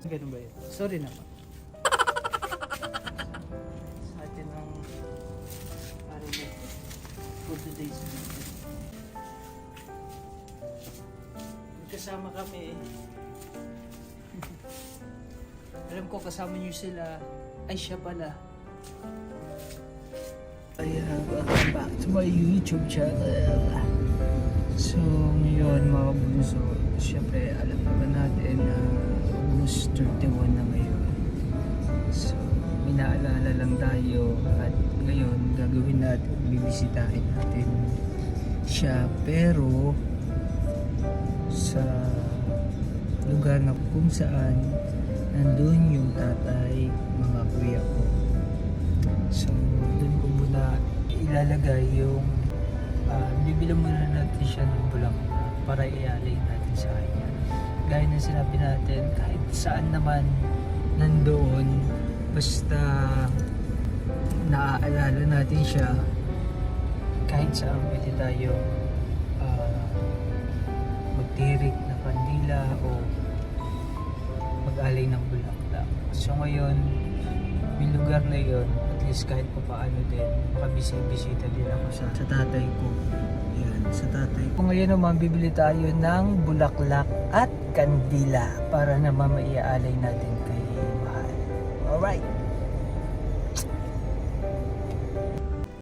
Ganun ba yun? Sorry naman. Sa atin ang parang for today's video. Kasama kami eh. Alam ko kasama niyo sila. Ay siya pala. Welcome back to my YouTube channel. So ngayon mga bunso, syempre alam naman natin na August 31 na ngayon. So may naalala lang tayo at ngayon gagawin natin, bibisitahin natin siya, pero sa lugar na kung saan nandun yung tatay, mga kuya ko. So dun ko muna ilalagay yung bibilang muna natin siya ng bulaklak para ialay natin sa kanya. Gaya ng sinabi natin, kahit saan naman nandoon, basta naaalala natin siya, kahit saan pwede tayo magtirik na kandila o mag-alay ng bulaklak. So ngayon, yung lugar na yun, at least kahit pa paano din, makabisita din ako sa tatay ko. Yan, sa tatay ko. Ngayon naman, bibili tayo ng bulaklak at kandila para naman maiaalay natin kay Mahal. Alright!